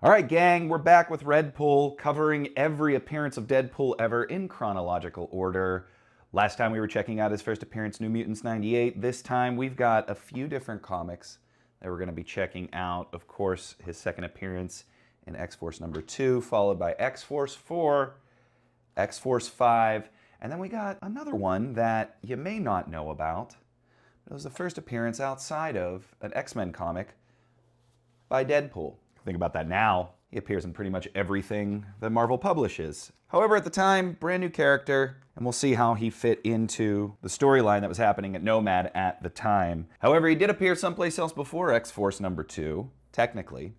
All right, gang, we're back with Readpool, covering every appearance of Deadpool ever in chronological order. Last time we were checking out his first appearance, New Mutants 98. This time we've got a few different comics that we're going to be checking out. Of course, his second appearance in X-Force number 2, followed by X-Force 4, X-Force 5, and then we got another one that you may not know about. It was the first appearance outside of an X-Men comic by Deadpool. Think about that now. He appears in pretty much everything that Marvel publishes. However, at the time, brand new character, and we'll see how he fit into the storyline that was happening at Nomad at the time. However, he did appear someplace else before X-Force number 2, technically,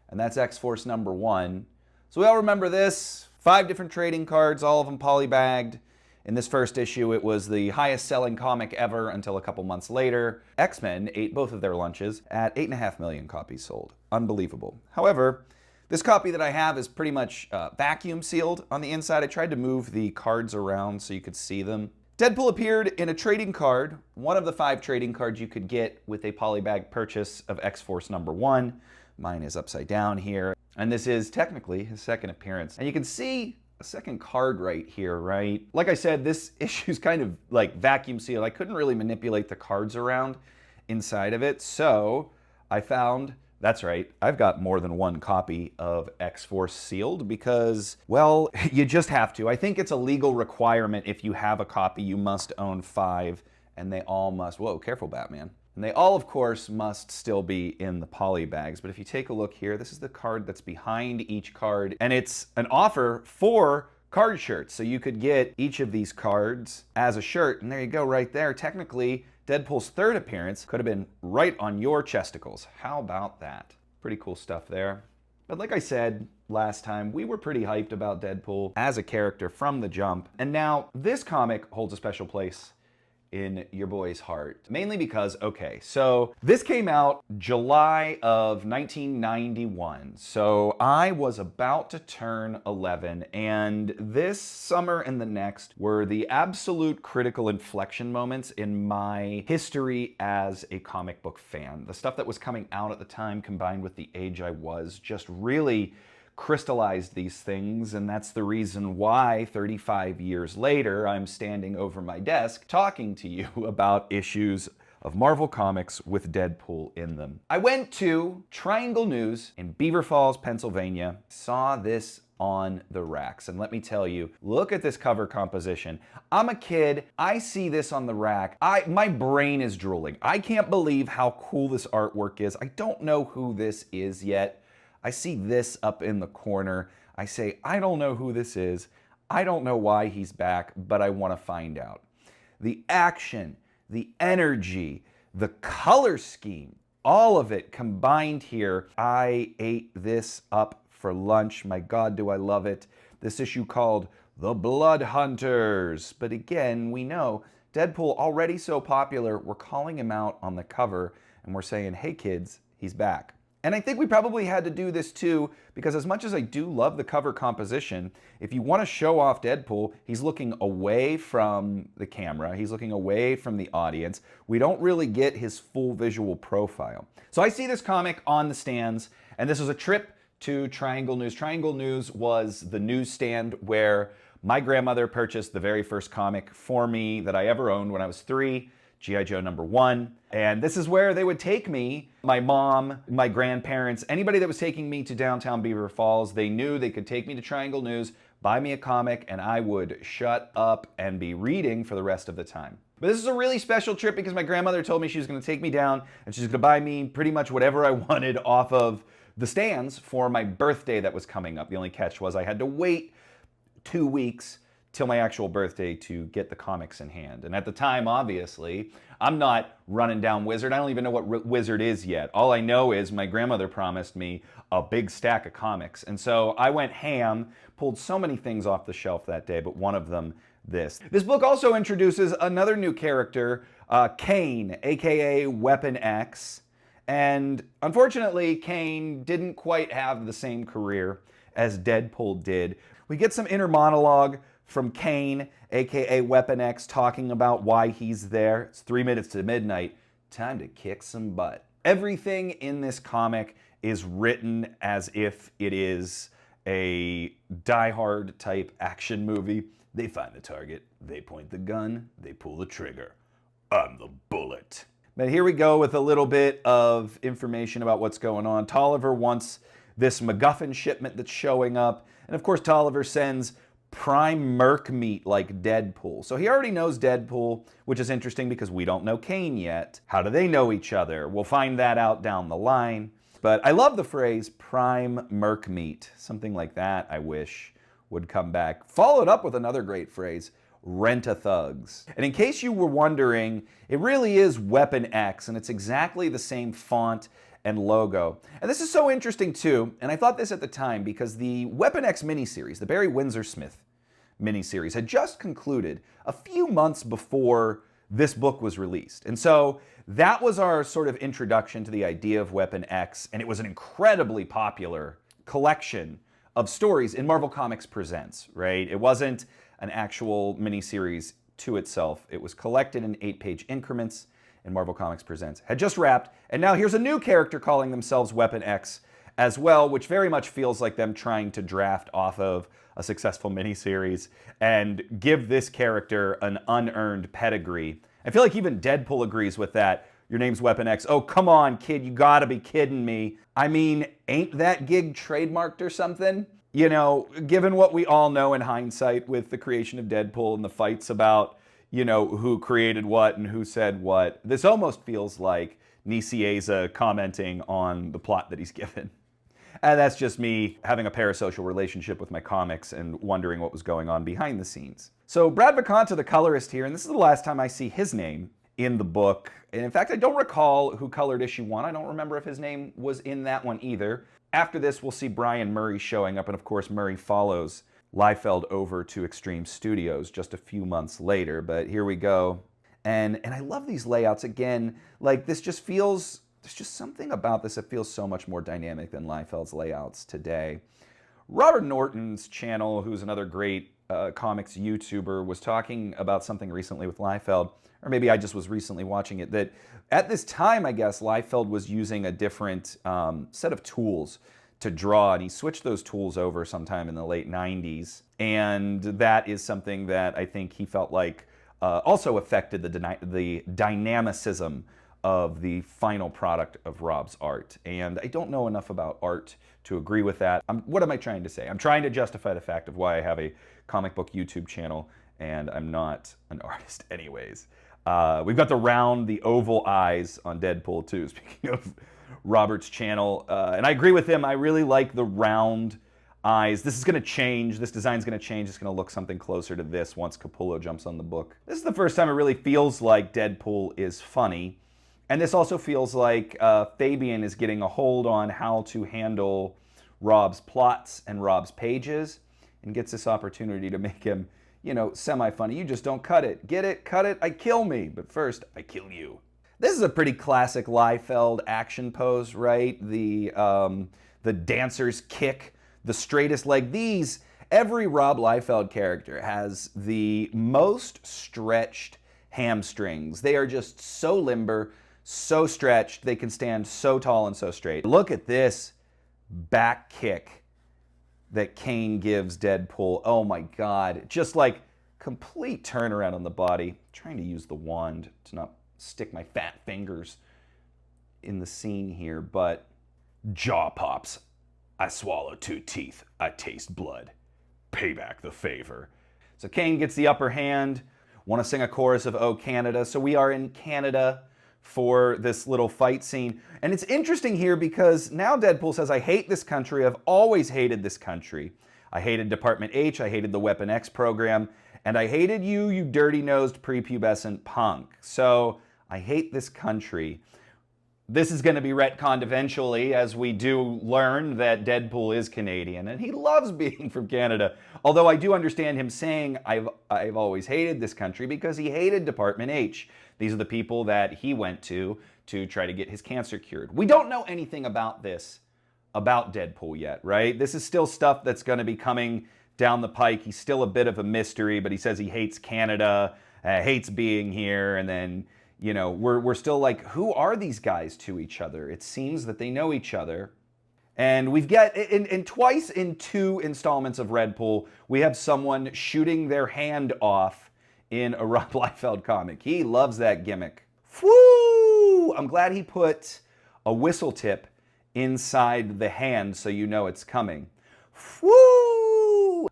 and that's X-Force number 1. So we all remember this. 5 different trading cards, all of them polybagged. In this first issue, it was the highest selling comic ever until a couple months later. X-Men ate both of their lunches at 8.5 million copies sold. Unbelievable. However, this copy that I have is pretty much vacuum sealed on the inside. I tried to move the cards around so you could see them. Deadpool appeared in a trading card, one of the 5 trading cards you could get with a polybag purchase of X-Force number 1. Mine is upside down here. And this is technically his second appearance. And you can see a second card right here, right? Like I said, this issue is kind of like vacuum sealed. I couldn't really manipulate the cards around inside of it, so I found, that's right, I've got more than one copy of X-Force sealed because, well, you just have to. I think it's a legal requirement if you have a copy, you must own 5, and they all must, whoa, careful, Batman. And they all, of course, must still be in the poly bags. But if you take a look here, this is the card that's behind each card. And it's an offer for card shirts. So you could get each of these cards as a shirt. And there you go, right there. Technically, Deadpool's third appearance could have been right on your chesticles. How about that? Pretty cool stuff there. But like I said last time, we were pretty hyped about Deadpool as a character from the jump. And now this comic holds a special place in your boy's heart. Mainly because, okay, so this came out July of 1991. So I was about to turn 11, and this summer and the next were the absolute critical inflection moments in my history as a comic book fan. The stuff that was coming out at the time combined with the age I was just really crystallized these things, and that's the reason why 35 years later I'm standing over my desk talking to you about issues of Marvel Comics with Deadpool in them. I went to Triangle News in Beaver Falls, Pennsylvania, saw this on the racks, and let me tell you, look at this cover composition. I'm a kid, I see this on the rack, my brain is drooling. I can't believe how cool this artwork is. I don't know who this is yet. I see this up in the corner. I say, I don't know who this is. I don't know why he's back, but I want to find out. The action, the energy, the color scheme, all of it combined here. I ate this up for lunch. My God, do I love it. This issue called The Blood Hunters. But again, we know Deadpool already so popular, we're calling him out on the cover and we're saying, hey kids, he's back. And I think we probably had to do this too, because as much as I do love the cover composition, if you want to show off Deadpool, he's looking away from the camera, he's looking away from the audience. We don't really get his full visual profile. So I see this comic on the stands, and this was a trip to Triangle News. Triangle News was the newsstand where my grandmother purchased the very first comic for me that I ever owned when I was 3. G.I. Joe number 1. And this is where they would take me, my mom, my grandparents, anybody that was taking me to downtown Beaver Falls. They knew they could take me to Triangle News, buy me a comic, and I would shut up and be reading for the rest of the time. But this is a really special trip because my grandmother told me she was going to take me down and she's going to buy me pretty much whatever I wanted off of the stands for my birthday that was coming up. The only catch was I had to wait 2 weeks till my actual birthday to get the comics in hand. And at the time, obviously, I'm not running down Wizard. I don't even know what Wizard is yet. All I know is my grandmother promised me a big stack of comics. And so I went ham, pulled so many things off the shelf that day, but one of them this. This book also introduces another new character, Kane, aka Weapon X. And unfortunately, Kane didn't quite have the same career as Deadpool did. We get some inner monologue from Kane, aka Weapon X, talking about why he's there. It's 3 minutes to midnight. Time to kick some butt. Everything in this comic is written as if it is a Die Hard type action movie. They find the target, they point the gun, they pull the trigger. I'm the bullet. But here we go with a little bit of information about what's going on. Tolliver wants this MacGuffin shipment that's showing up. And of course, Tolliver sends prime merc meat like Deadpool. So he already knows Deadpool, which is interesting because we don't know Kane yet. How do they know each other? We'll find that out down the line. But I love the phrase prime merc meat. Something like that, I wish, would come back. Followed up with another great phrase, rent-a-thugs. And in case you were wondering, it really is Weapon X, and it's exactly the same font and logo. And this is so interesting too, and I thought this at the time because the Weapon X miniseries, the Barry Windsor-Smith miniseries, had just concluded a few months before this book was released. And so that was our sort of introduction to the idea of Weapon X, and it was an incredibly popular collection of stories in Marvel Comics Presents, right? It wasn't an actual miniseries to itself. It was collected in 8-page increments, and Marvel Comics Presents had just wrapped, and now here's a new character calling themselves Weapon X as well, which very much feels like them trying to draft off of a successful miniseries and give this character an unearned pedigree. I feel like even Deadpool agrees with that. Your name's Weapon X. Oh, come on, kid, you gotta be kidding me. I mean, ain't that gig trademarked or something? You know, given what we all know in hindsight with the creation of Deadpool and the fights about, you know, who created what and who said what, this almost feels like Nicieza commenting on the plot that he's given. And that's just me having a parasocial relationship with my comics and wondering what was going on behind the scenes. So Brad Vaconta, the colorist here, and this is the last time I see his name in the book. And in fact, I don't recall who colored issue 1. I don't remember if his name was in that one either. After this, we'll see Brian Murray showing up, and of course, Murray follows Liefeld over to Extreme Studios just a few months later, but here we go. And I love these layouts. Again, like this just feels, there's just something about this that feels so much more dynamic than Liefeld's layouts today. Robert Norton's channel, who's another great comics YouTuber, was talking about something recently with Liefeld, or maybe I just was recently watching it, that at this time, I guess, Liefeld was using a different set of tools to draw, and he switched those tools over sometime in the late 90s. And that is something that I think he felt like also affected the dynamicism of the final product of Rob's art. And I don't know enough about art to agree with that. What am I trying to say? I'm trying to justify the fact of why I have a comic book YouTube channel and I'm not an artist anyways. We've got the oval eyes on Deadpool too, speaking of Robert's channel. And I agree with him. I really like the round eyes. This is going to change. This design's going to change. It's going to look something closer to this once Capullo jumps on the book. This is the first time it really feels like Deadpool is funny. And this also feels like Fabian is getting a hold on how to handle Rob's plots and Rob's pages and gets this opportunity to make him, you know, semi-funny. You just don't cut it. Get it? Cut it? I kill me. But first, I kill you. This is a pretty classic Liefeld action pose, right? The dancer's kick, the straightest leg. Every Rob Liefeld character has the most stretched hamstrings. They are just so limber, so stretched, they can stand so tall and so straight. Look at this back kick that Kane gives Deadpool. Oh my God, just like complete turnaround on the body. I'm trying to use the wand to not stick my fat fingers in the scene here, but jaw pops. I swallow 2 teeth. I taste blood. Pay back the favor. So Kane gets the upper hand. Want to sing a chorus of Oh Canada. So we are in Canada for this little fight scene. And it's interesting here because now Deadpool says, I hate this country. I've always hated this country. I hated Department H. I hated the Weapon X program. And I hated you, you dirty-nosed prepubescent punk. So I hate this country. This is going to be retconned eventually as we do learn that Deadpool is Canadian. And he loves being from Canada. Although I do understand him saying, I've always hated this country because he hated Department H. These are the people that he went to try to get his cancer cured. We don't know anything about this, about Deadpool yet, right? This is still stuff that's going to be coming down the pike. He's still a bit of a mystery, but he says he hates Canada, hates being here, and then, you know, we're still like, who are these guys to each other? It seems that they know each other, And we've got, in twice in 2 installments of Readpool, we have someone shooting their hand off in a Rob Liefeld comic. He loves that gimmick. Whoo! I'm glad he put a whistle tip inside the hand so you know it's coming. Whoo!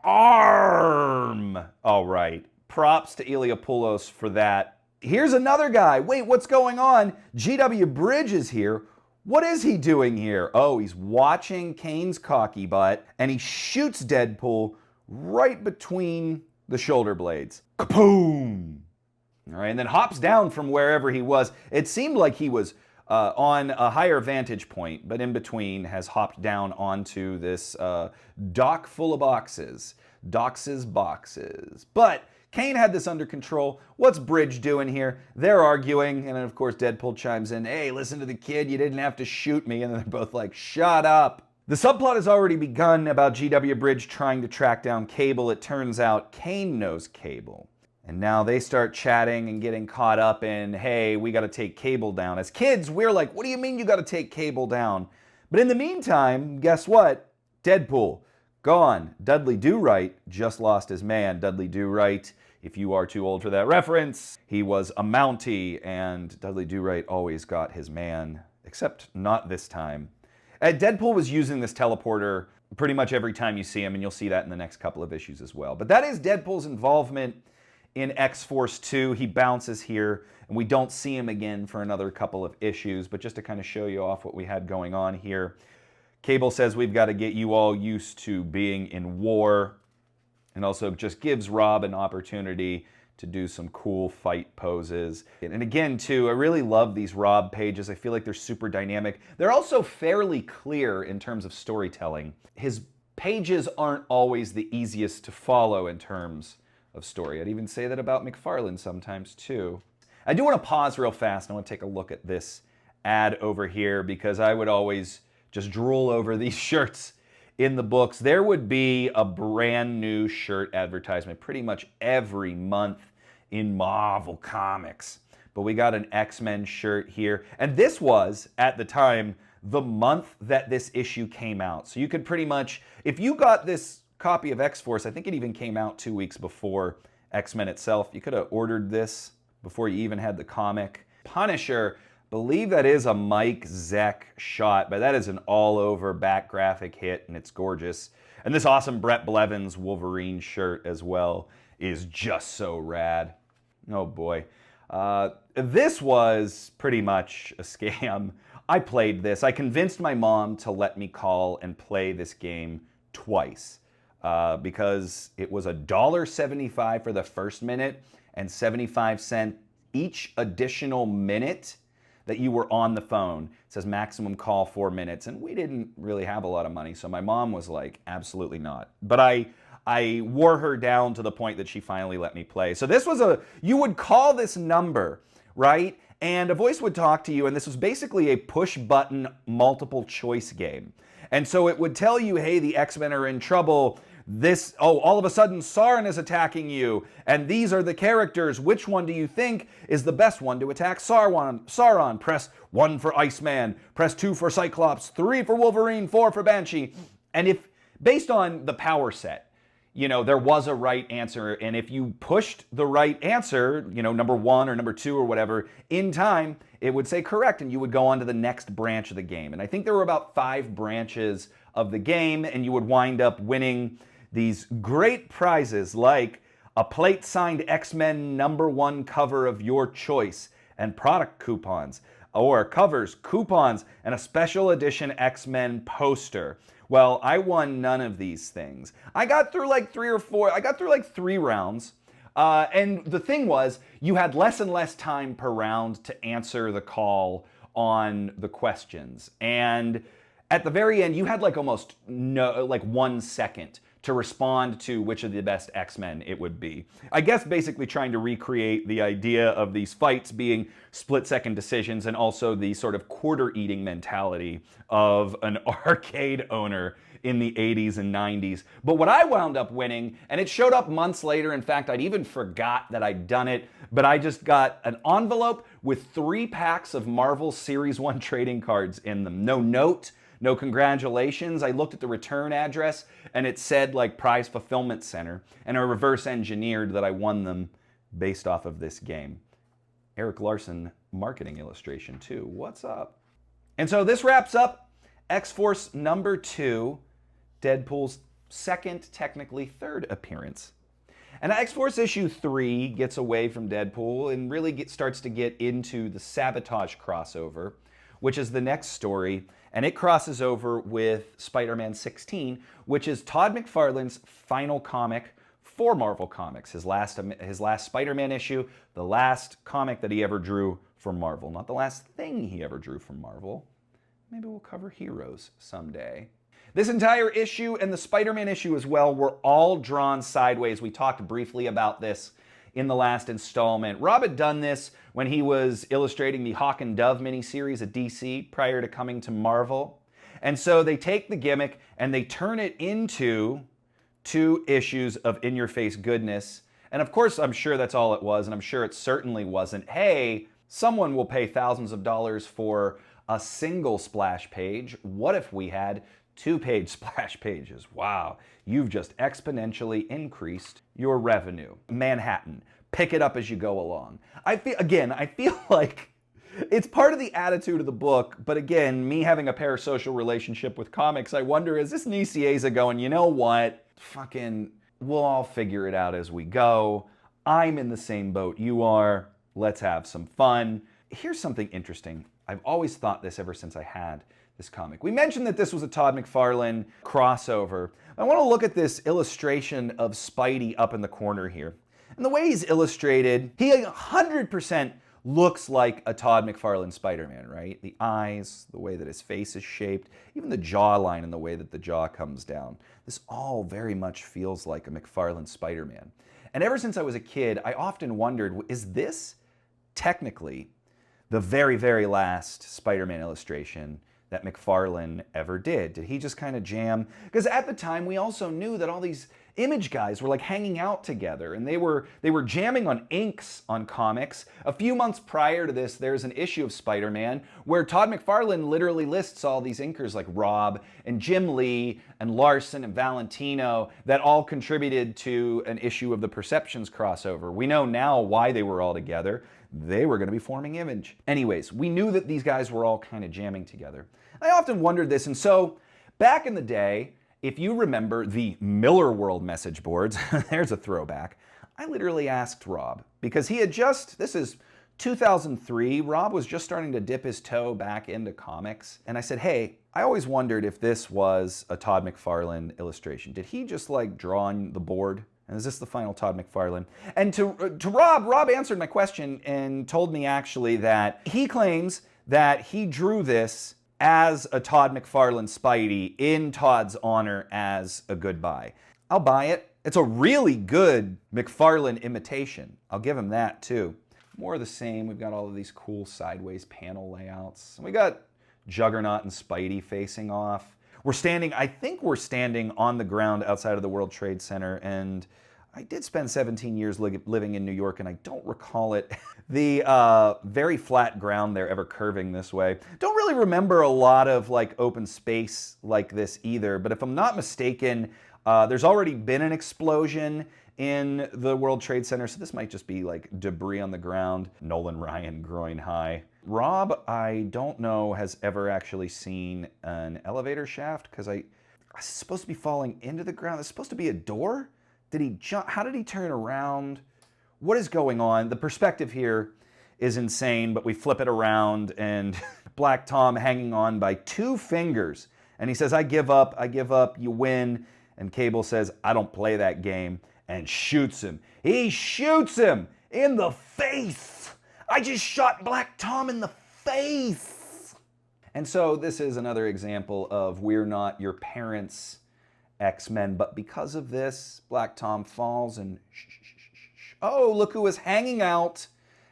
Arm! All right. Props to Iliopoulos for that. Here's another guy. Wait, what's going on? GW Bridge is here. What is he doing here? Oh, he's watching Kane's cocky butt, and he shoots Deadpool right between the shoulder blades. Kaboom! All right, and then hops down from wherever he was. It seemed like he was on a higher vantage point, but in between has hopped down onto this dock full of boxes. Dox's boxes. But Kane had this under control. What's Bridge doing here? They're arguing, and then of course Deadpool chimes in, hey, listen to the kid, you didn't have to shoot me, and then they're both like, shut up. The subplot has already begun about GW Bridge trying to track down Cable. It turns out Kane knows Cable. And now they start chatting and getting caught up in, hey, we gotta take Cable down. As kids, we're like, what do you mean you gotta take Cable down? But in the meantime, guess what? Deadpool, gone. Dudley Do-Right just lost his man. Dudley Do-Right, if you are too old for that reference, he was a Mountie, and Dudley Do-Right always got his man, except not this time. Deadpool was using this teleporter pretty much every time you see him, and you'll see that in the next couple of issues as well. But that is Deadpool's involvement in X-Force 2. He bounces here, and we don't see him again for another couple of issues, but just to kind of show you off what we had going on here. Cable says we've got to get you all used to being in war, and also just gives Rob an opportunity to do some cool fight poses. And again, too, I really love these Rob pages. I feel like they're super dynamic. They're also fairly clear in terms of storytelling. His pages aren't always the easiest to follow in terms of story. I'd even say that about McFarlane sometimes, too. I do want to pause real fast, and I want to take a look at this ad over here, because I would always just drool over these shirts in the books. There would be a brand new shirt advertisement pretty much every month in Marvel Comics. But we got an X-Men shirt here. And this was, at the time, the month that this issue came out. So you could pretty much, if you got this copy of X-Force, I think it even came out 2 weeks before X-Men itself, you could have ordered this before you even had the comic. Punisher, believe that is a Mike Zeck shot, but that is an all-over back graphic hit, and it's gorgeous. And this awesome Brett Blevins Wolverine shirt as well is just so rad. Oh boy. This was pretty much a scam. I played this. I convinced my mom to let me call and play this game twice because it was $1.75 for the first minute and 75 cents each additional minute that you were on the phone. It says maximum call 4 minutes, and we didn't really have a lot of money, so my mom was like, absolutely not. But I wore her down to the point that she finally let me play. So this was you would call this number, right? And a voice would talk to you, and this was basically a push-button multiple choice game. And so it would tell you, hey, the X-Men are in trouble. All of a sudden Sauron is attacking you, and these are the characters. Which one do you think is the best one to attack Sauron? Press 1 for Iceman, press 2 for Cyclops, 3 for Wolverine, 4 for Banshee. And if, based on the power set, you know, there was a right answer, and if you pushed the right answer, you know, number 1 or number 2 or whatever, in time, it would say correct, and you would go on to the next branch of the game. And I think there were about 5 branches of the game, and you would wind up winning these great prizes like a plate signed X-Men #1 cover of your choice, and product coupons, or covers, coupons, and a special edition X-Men poster. Well, I won none of these things. I got through like 3 or 4, I got through like 3 rounds. And the thing was, you had less and less time per round to answer the call on the questions. And at the very end, you had like almost 1 second to respond to which of the best X-Men it would be. I guess basically trying to recreate the idea of these fights being split-second decisions, and also the sort of quarter-eating mentality of an arcade owner in the 80s and 90s. But what I wound up winning, and it showed up months later, in fact, I'd even forgot that I'd done it, but I just got an envelope with 3 packs of Marvel Series 1 trading cards in them. No note, no congratulations. I looked at the return address and it said like Prize Fulfillment Center, and I reverse engineered that I won them based off of this game. Eric Larson marketing illustration too. What's up? And so this wraps up X-Force #2, Deadpool's second, technically third appearance. And X-Force issue 3 gets away from Deadpool and really starts to get into the Sabotage crossover, which is the next story, and it crosses over with Spider-Man 16, which is Todd McFarlane's final comic for Marvel Comics. His last Spider-Man issue, the last comic that he ever drew for Marvel. Not the last thing he ever drew from Marvel. Maybe we'll cover Heroes someday. This entire issue and the Spider-Man issue as well were all drawn sideways. We talked briefly about this in the last installment. Rob had done this when he was illustrating the Hawk and Dove miniseries at DC prior to coming to Marvel. And so they take the gimmick and they turn it into 2 issues of in-your-face goodness. And of course, I'm sure that's all it was, and I'm sure it certainly wasn't, hey, someone will pay thousands of dollars for a single splash page. What if we had 2-page splash pages? Wow, you've just exponentially increased your revenue. Manhattan, pick it up as you go along. I feel like it's part of the attitude of the book, but again, me having a parasocial relationship with comics, I wonder, is this Nicieza going, you know what, fucking, we'll all figure it out as we go. I'm in the same boat you are. Let's have some fun. Here's something interesting. I've always thought this ever since I had this comic. We mentioned that this was a Todd McFarlane crossover. I want to look at this illustration of Spidey up in the corner here. And the way he's illustrated, he 100% looks like a Todd McFarlane Spider-Man, right? The eyes, the way that his face is shaped, even the jawline and the way that the jaw comes down. This all very much feels like a McFarlane Spider-Man. And ever since I was a kid, I often wondered, is this technically the very, very last Spider-Man illustration that McFarlane ever did? Did he just kind of jam? Because at the time, we also knew that all these Image guys were like hanging out together, and they were jamming on inks on comics. A few months prior to this, there's an issue of Spider-Man where Todd McFarlane literally lists all these inkers like Rob and Jim Lee and Larson and Valentino that all contributed to an issue of the Perceptions crossover. We know now why they were all together. They were going to be forming Image. Anyways, we knew that these guys were all kind of jamming together. I often wondered this, and so back in the day, if you remember the Miller World message boards, there's a throwback, I literally asked Rob, because he had just, this is 2003, Rob was just starting to dip his toe back into comics, and I said, hey, I always wondered if this was a Todd McFarlane illustration. Did he just like draw on the board? And is this the final Todd McFarlane? And to Rob answered my question and told me actually that he claims that he drew this as a Todd McFarlane Spidey in Todd's honor as a goodbye. I'll buy it. It's a really good McFarlane imitation. I'll give him that too. More of the same. We've got all of these cool sideways panel layouts. We got Juggernaut and Spidey facing off. I think we're standing on the ground outside of the World Trade Center, and I did spend 17 years living in New York, and I don't recall it, the very flat ground there ever curving this way. Don't really remember a lot of like open space like this either, but if I'm not mistaken, there's already been an explosion in the World Trade Center, so this might just be like debris on the ground. Nolan Ryan groin high. Rob, I don't know, has ever actually seen an elevator shaft, because I was supposed to be falling into the ground. It's supposed to be a door? Did he jump? How did he turn around? What is going on? The perspective here is insane, but we flip it around and Black Tom hanging on by 2 fingers. And he says, I give up, you win. And Cable says, I don't play that game, and shoots him. He shoots him in the face. I just shot Black Tom in the face. And so this is another example of we're not your parents' X-Men, but because of this, Black Tom falls and oh, look who is hanging out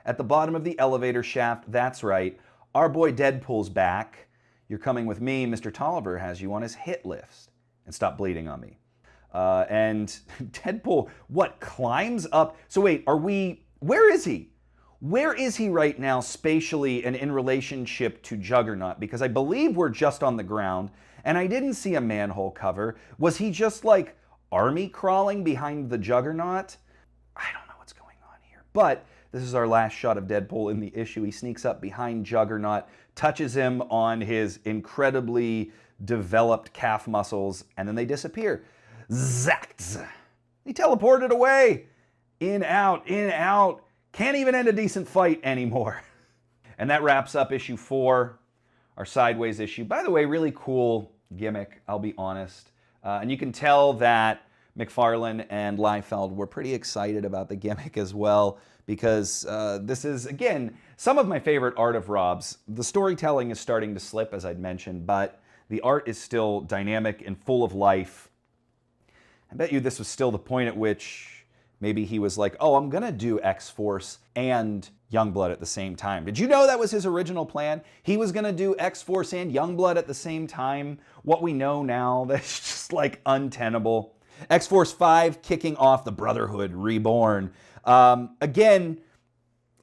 at the bottom of the elevator shaft. That's right, our boy Deadpool's back. You're coming with me. Mr. Tolliver has you on his hit list. And stop bleeding on me. And Deadpool, what, climbs up? So wait, where is he? Where is he right now spatially and in relationship to Juggernaut? Because I believe we're just on the ground, and I didn't see a manhole cover. Was he just like army crawling behind the Juggernaut? I don't know what's going on here. But this is our last shot of Deadpool in the issue. He sneaks up behind Juggernaut, touches him on his incredibly developed calf muscles, and then they disappear. Zacked! He teleported away! In, out, in, out. Can't even end a decent fight anymore. And that wraps up issue 4, our Sideways issue. By the way, really cool gimmick, I'll be honest. And you can tell that McFarlane and Liefeld were pretty excited about the gimmick as well, because this is, again, some of my favorite art of Rob's. The storytelling is starting to slip, as I'd mentioned, but the art is still dynamic and full of life. I bet you this was still the point at which maybe he was like, oh, I'm gonna do X-Force and Youngblood at the same time. Did you know that was his original plan? He was gonna do X-Force and Youngblood at the same time. What we know now, that's just like untenable. X-Force 5 kicking off the Brotherhood Reborn. Again,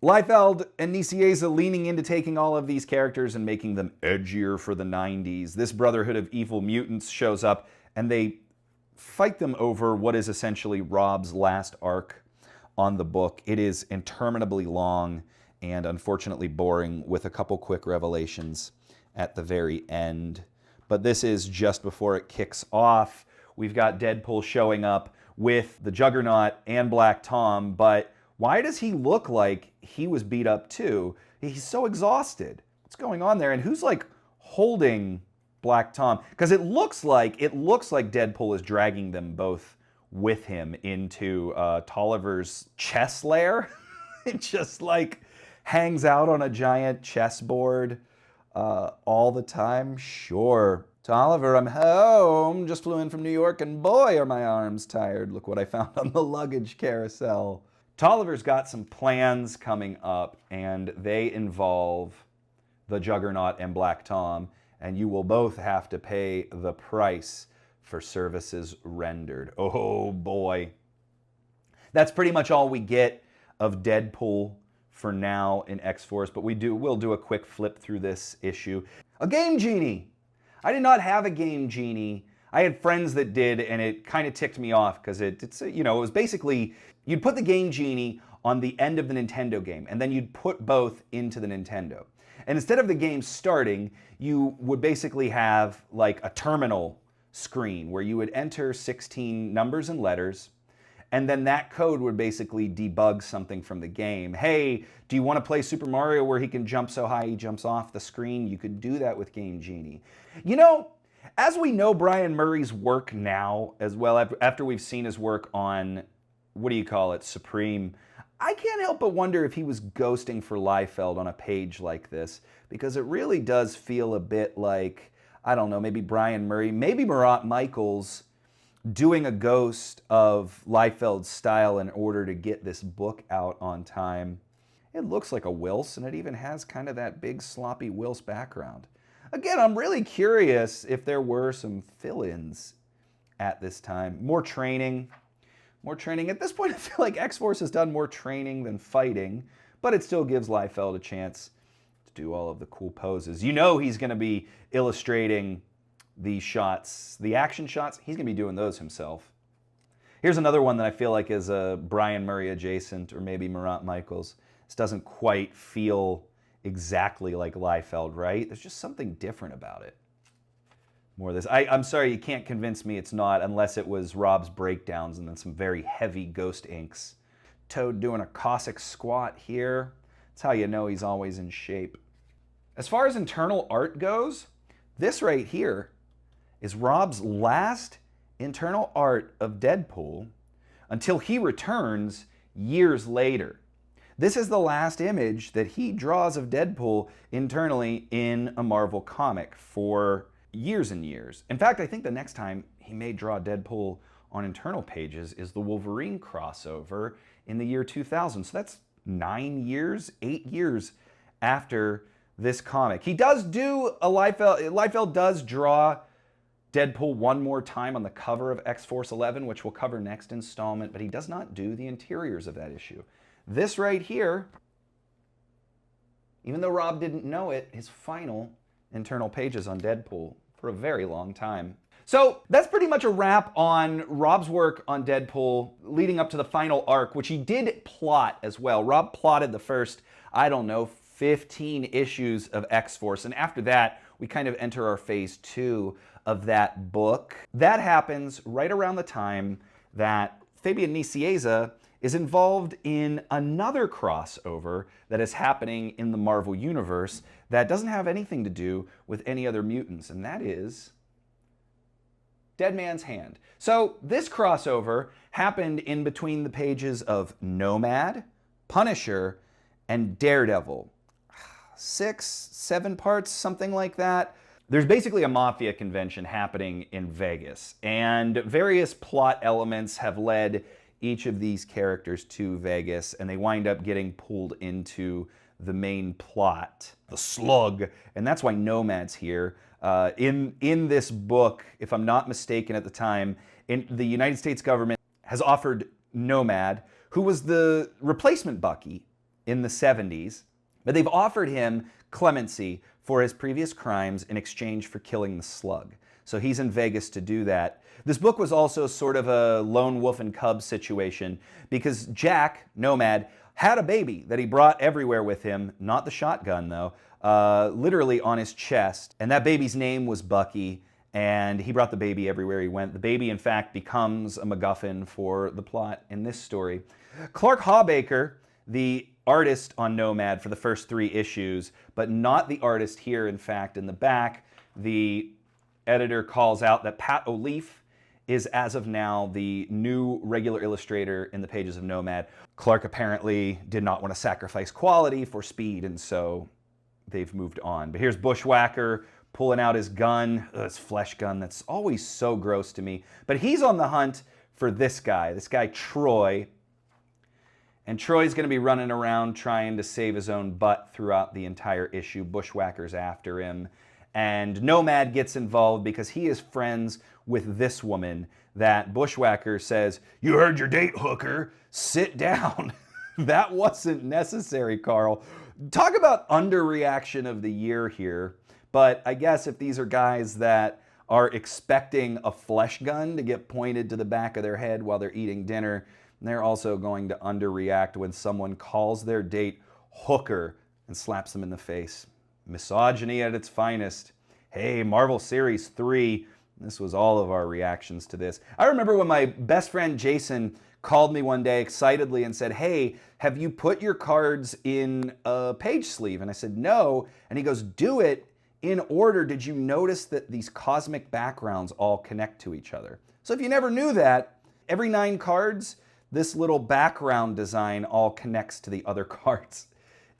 Liefeld and Nicieza leaning into taking all of these characters and making them edgier for the 90s. This Brotherhood of Evil Mutants shows up and they fight them over what is essentially Rob's last arc on the book. It is interminably long and unfortunately boring, with a couple quick revelations at the very end. But this is just before it kicks off. We've got Deadpool showing up with the Juggernaut and Black Tom, but why does he look like he was beat up too? He's so exhausted. What's going on there? And who's like holding Black Tom? Because it looks like Deadpool is dragging them both with him into Tolliver's chess lair. It just like hangs out on a giant chessboard all the time. Sure. Tolliver, I'm home. Just flew in from New York and boy, are my arms tired. Look what I found on the luggage carousel. Tolliver's got some plans coming up, and they involve the Juggernaut and Black Tom, and you will both have to pay the price for services rendered. Oh boy. That's pretty much all we get of Deadpool for now in X-Force, but we'll do a quick flip through this issue. A Game Genie! I did not have a Game Genie. I had friends that did, and it kind of ticked me off because it was basically, you'd put the Game Genie on the end of the Nintendo game, and then you'd put both into the Nintendo. And instead of the game starting, you would basically have like a terminal screen where you would enter 16 numbers and letters, and then that code would basically debug something from the game. Hey, do you want to play Super Mario where he can jump so high he jumps off the screen? You could do that with Game Genie. You know, as we know Brian Murray's work now as well, after we've seen his work on, what do you call it, Supreme, I can't help but wonder if he was ghosting for Liefeld on a page like this, because it really does feel a bit like, I don't know, maybe Brian Murray, maybe Murat Michaels doing a ghost of Liefeld's style in order to get this book out on time. It looks like a Wills, and it even has kind of that big sloppy Wills background. Again, I'm really curious if there were some fill-ins at this time. More training. At this point, I feel like X-Force has done more training than fighting, but it still gives Liefeld a chance to do all of the cool poses. You know he's going to be illustrating the shots, the action shots. He's going to be doing those himself. Here's another one that I feel like is a Brian Murray adjacent, or maybe Murat Michaels. This doesn't quite feel exactly like Liefeld, right? There's just something different about it. More of this. I'm sorry, you can't convince me it's not, unless it was Rob's breakdowns and then some very heavy ghost inks. Toad doing a Cossack squat here. That's how you know he's always in shape. As far as internal art goes, this right here is Rob's last internal art of Deadpool until he returns years later. This is the last image that he draws of Deadpool internally in a Marvel comic for years and years. In fact, I think the next time he may draw Deadpool on internal pages is the Wolverine crossover in the year 2000. So that's 8 years after this comic. He does do a Liefeld does draw Deadpool one more time on the cover of X-Force 11, which we'll cover next installment, but he does not do the interiors of that issue. This right here even though Rob didn't know it, his final internal pages on Deadpool for a very long time. So that's pretty much a wrap on Rob's work on Deadpool leading up to the final arc, which he did plot as well. Rob plotted the first, I don't know, 15 issues of X-Force, and after that, we kind of enter our phase 2 of that book. That happens right around the time that Fabian Nicieza is involved in another crossover that is happening in the Marvel Universe that doesn't have anything to do with any other mutants, and that is Dead Man's Hand. So this crossover happened in between the pages of Nomad, Punisher, and Daredevil. 6, 7 parts, something like that. There's basically a mafia convention happening in Vegas, and various plot elements have led each of these characters to Vegas, and they wind up getting pulled into the main plot, the slug, and that's why Nomad's here. In this book, if I'm not mistaken at the time, the United States government has offered Nomad, who was the replacement Bucky in the 70s, but they've offered him clemency for his previous crimes in exchange for killing the slug. So he's in Vegas to do that. This book was also sort of a lone wolf and cub situation because Jack, Nomad, had a baby that he brought everywhere with him, not the shotgun though, literally on his chest. And that baby's name was Bucky, and he brought the baby everywhere he went. The baby, in fact, becomes a MacGuffin for the plot in this story. Clark Hawbaker, the artist on Nomad for the first 3 issues, but not the artist here. In fact, in the back, the editor calls out that Pat O'Leaf is, as of now, the new regular illustrator in the pages of Nomad. Clark apparently did not want to sacrifice quality for speed, and so they've moved on. But here's Bushwhacker pulling out his gun, his flesh gun. That's always so gross to me. But he's on the hunt for this guy Troy. And Troy's going to be running around trying to save his own butt throughout the entire issue. Bushwhacker's after him. And Nomad gets involved because he is friends with this woman that Bushwhacker says, "You heard your date, hooker. Sit down." That wasn't necessary, Carl. Talk about underreaction of the year here. But I guess if these are guys that are expecting a flesh gun to get pointed to the back of their head while they're eating dinner, they're also going to underreact when someone calls their date hooker and slaps them in the face. Misogyny at its finest. Hey, Marvel Series 3, this was all of our reactions to this. I remember when my best friend Jason called me one day excitedly and said, "Hey, have you put your cards in a page sleeve?" And I said, "No." And he goes, "Do it in order. Did you notice that these cosmic backgrounds all connect to each other?" So if you never knew that, every 9 cards, this little background design all connects to the other cards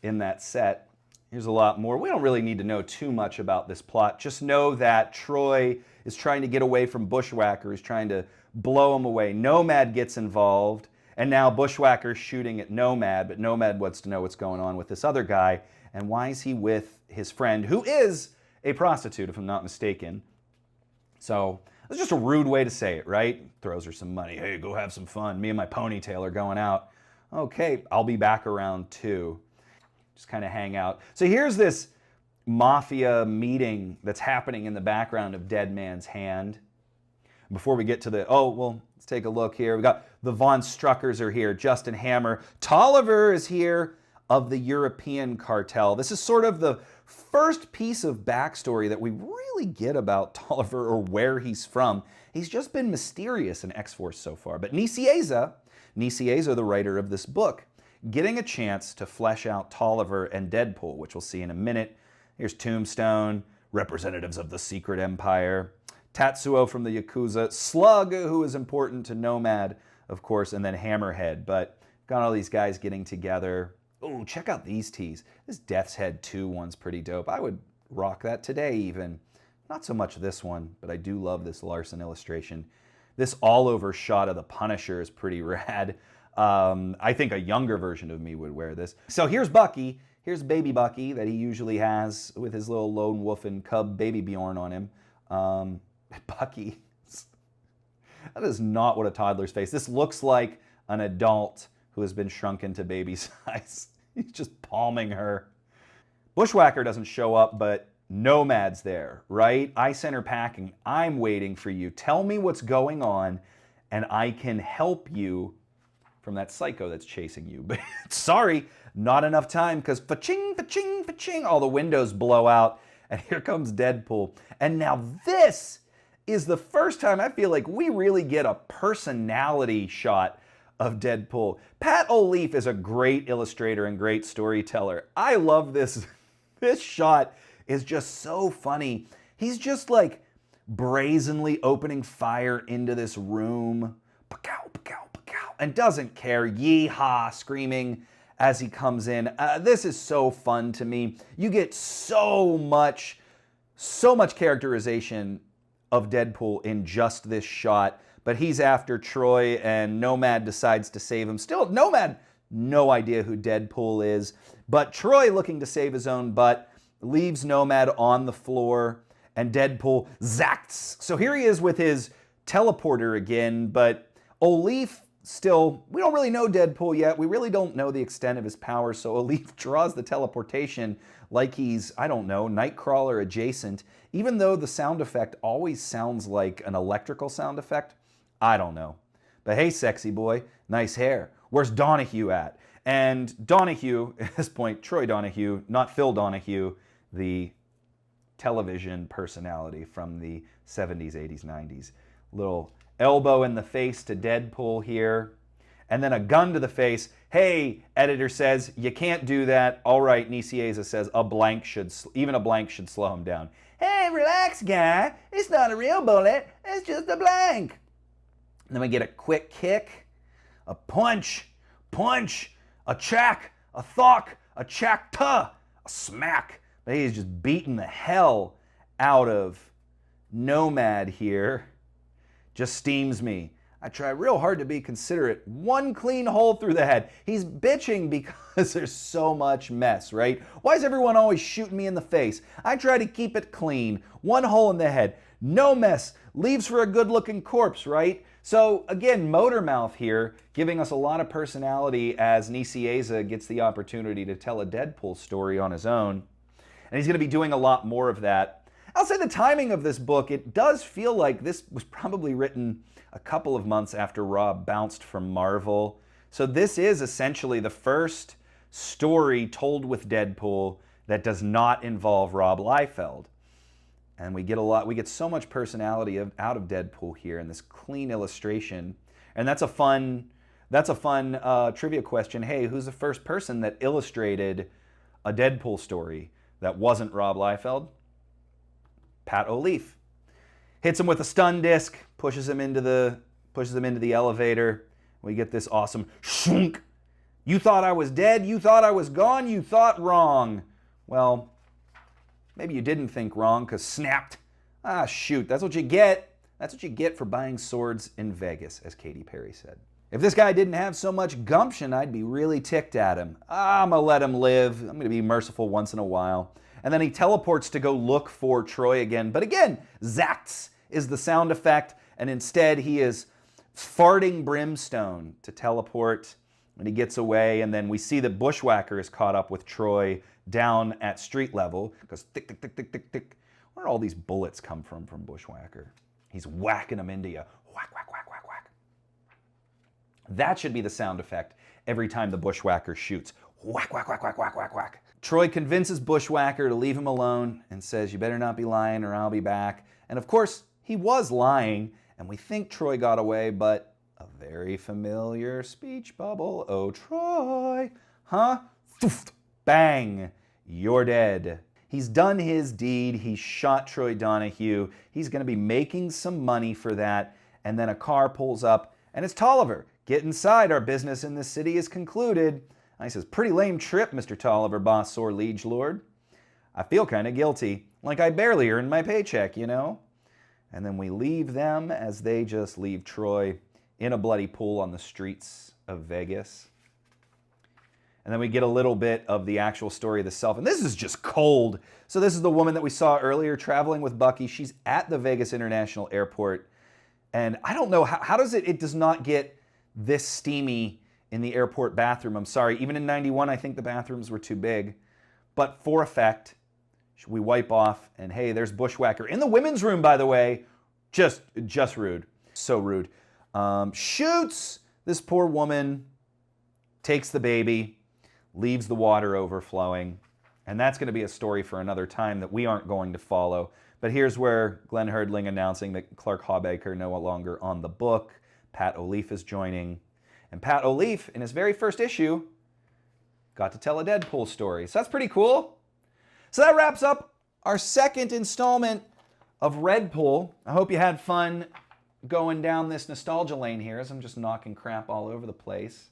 in that set. Here's a lot more. We don't really need to know too much about this plot. Just know that Troy is trying to get away from Bushwhacker. He's trying to blow him away. Nomad gets involved, and now Bushwhacker's shooting at Nomad, but Nomad wants to know what's going on with this other guy, and why is he with his friend, who is a prostitute, if I'm not mistaken. So that's just a rude way to say it, right? Throws her some money. "Hey, go have some fun. Me and my ponytail are going out." Okay, I'll be back around 2. Just kind of hang out. So here's this mafia meeting that's happening in the background of Dead Man's Hand. Before we get to let's take a look here. We got the Von Struckers are here, Justin Hammer. Tolliver is here of the European cartel. This is sort of the first piece of backstory that we really get about Tolliver or where he's from. He's just been mysterious in X-Force so far. But Nicieza, the writer of this book, getting a chance to flesh out Tolliver and Deadpool, which we'll see in a minute. Here's Tombstone, representatives of the Secret Empire, Tatsuo from the Yakuza, Slug, who is important to Nomad, of course, and then Hammerhead. But got all these guys getting together. Oh, check out these tees. This Death's Head 2 one's pretty dope. I would rock that today even. Not so much this one, but I do love this Larson illustration. This all-over shot of the Punisher is pretty rad. I think a younger version of me would wear this. So here's Bucky. Here's baby Bucky that he usually has with his little lone wolf and cub baby Bjorn on him. Bucky, that is not what a toddler's face. This looks like an adult who has been shrunken to baby size. He's just palming her. Bushwhacker doesn't show up, but Nomad's there, right? Eye center packing. I'm waiting for you. Tell me what's going on, and I can help you from that psycho that's chasing you. But sorry, not enough time, because fa-ching, fa-ching, fa-ching, all the windows blow out, and here comes Deadpool. And now this is the first time I feel like we really get a personality shot of Deadpool. Pat O'Leaf is a great illustrator and great storyteller. I love this. This shot is just so funny. He's just like brazenly opening fire into this room. Pa-cow, pa-cow, pa-cow, and doesn't care. Yee-haw, screaming as he comes in. This is so fun to me. You get so much characterization of Deadpool in just this shot, but he's after Troy and Nomad decides to save him. Still, Nomad, no idea who Deadpool is, but Troy, looking to save his own butt, leaves Nomad on the floor, and Deadpool zacks. So here he is with his teleporter again, but O'Leaf still, we don't really know Deadpool yet. We really don't know the extent of his power, so O'Leaf draws the teleportation like he's, I don't know, Nightcrawler adjacent, even though the sound effect always sounds like an electrical sound effect. I don't know. But hey, sexy boy, nice hair. Where's Donahue at? And Donahue, at this point, Troy Donahue, not Phil Donahue, the television personality from the 70s, 80s, 90s. Little elbow in the face to Deadpool here. And then a gun to the face. Hey, editor says, you can't do that. All right, Nicieza says, even a blank should slow him down. Hey, relax, guy. It's not a real bullet. It's just a blank. And then we get a quick kick, a punch, a chack, a thock, a chack-ta, a smack. But he's just beating the hell out of Nomad here. Just steams me. I try real hard to be considerate. One clean hole through the head. He's bitching because there's so much mess, right? Why is everyone always shooting me in the face? I try to keep it clean. One hole in the head. No mess. Leaves for a good-looking corpse, right? So again, Motormouth here, giving us a lot of personality as Nicieza gets the opportunity to tell a Deadpool story on his own. And he's going to be doing a lot more of that. I'll say the timing of this book, it does feel like this was probably written a couple of months after Rob bounced from Marvel. So this is essentially the first story told with Deadpool that does not involve Rob Liefeld. And we get so much personality out of Deadpool here in this clean illustration. And that's a fun trivia question. Hey, who's the first person that illustrated a Deadpool story that wasn't Rob Liefeld? Pat O'Leaf. Hits him with a stun disc, pushes him into the elevator. We get this awesome shunk. You thought I was dead, you thought I was gone, you thought wrong. Well, maybe you didn't think wrong, because snapped. Ah, shoot, that's what you get. That's what you get for buying swords in Vegas, as Katy Perry said. If this guy didn't have so much gumption, I'd be really ticked at him. I'm gonna let him live. I'm gonna be merciful once in a while. And then he teleports to go look for Troy again. But again, Zacks is the sound effect, and instead he is farting brimstone to teleport, and he gets away, and then we see that Bushwhacker is caught up with Troy down at street level, because tick, tick, tick, tick, tick, tick. Where do all these bullets come from Bushwhacker? He's whacking them into you. Whack, whack, whack, whack, whack. That should be the sound effect every time the Bushwhacker shoots. Whack, whack, whack, whack, whack, whack, whack. Troy convinces Bushwhacker to leave him alone and says, you better not be lying or I'll be back. And of course, he was lying, and we think Troy got away, but a very familiar speech bubble. Oh, Troy. Huh? Thoof, bang. You're dead. He's done his deed. He shot Troy Donahue. He's going to be making some money for that. And then a car pulls up, and it's Tolliver. Get inside. Our business in this city is concluded. And he says, pretty lame trip, Mr. Tolliver, boss or liege lord. I feel kind of guilty. Like I barely earned my paycheck, you know? And then we leave them as they just leave Troy in a bloody pool on the streets of Vegas. And then we get a little bit of the actual story of the self. And this is just cold. So this is the woman that we saw earlier traveling with Bucky. She's at the Vegas International Airport. And I don't know, how does it does not get this steamy in the airport bathroom. I'm sorry, even in 91, I think the bathrooms were too big. but for effect, we wipe off, and hey, there's Bushwhacker. In the women's room, by the way, just rude. So rude. Shoots this poor woman, takes the baby, leaves the water overflowing, and that's going to be a story for another time that we aren't going to follow. But here's where Glenn Herdling announcing that Clark Hawbaker no longer on the book. Pat O'Leaf is joining. And Pat O'Leaf, in his very first issue, got to tell a Deadpool story. So that's pretty cool. So that wraps up our second installment of Readpool. I hope you had fun going down this nostalgia lane here as I'm just knocking crap all over the place.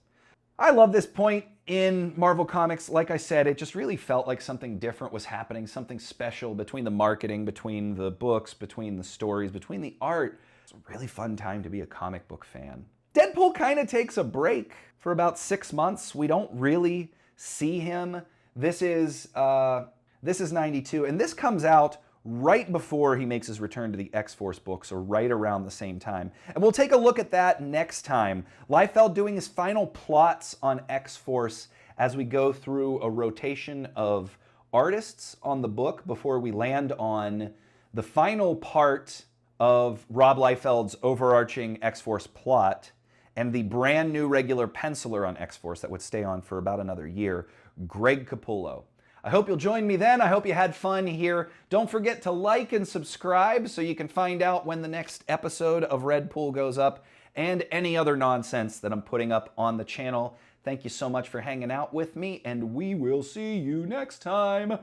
I love this point in Marvel Comics. Like I said, it just really felt like something different was happening, something special between the marketing, between the books, between the stories, between the art. It's a really fun time to be a comic book fan. Deadpool kind of takes a break for about 6 months. We don't really see him. This is 92, and this comes out right before he makes his return to the X-Force books, or right around the same time. And we'll take a look at that next time. Liefeld doing his final plots on X-Force as we go through a rotation of artists on the book before we land on the final part of Rob Liefeld's overarching X-Force plot and the brand new regular penciler on X-Force that would stay on for about another year, Greg Capullo. I hope you'll join me then. I hope you had fun here. Don't forget to like and subscribe so you can find out when the next episode of Readpool goes up and any other nonsense that I'm putting up on the channel. Thank you so much for hanging out with me, and we will see you next time.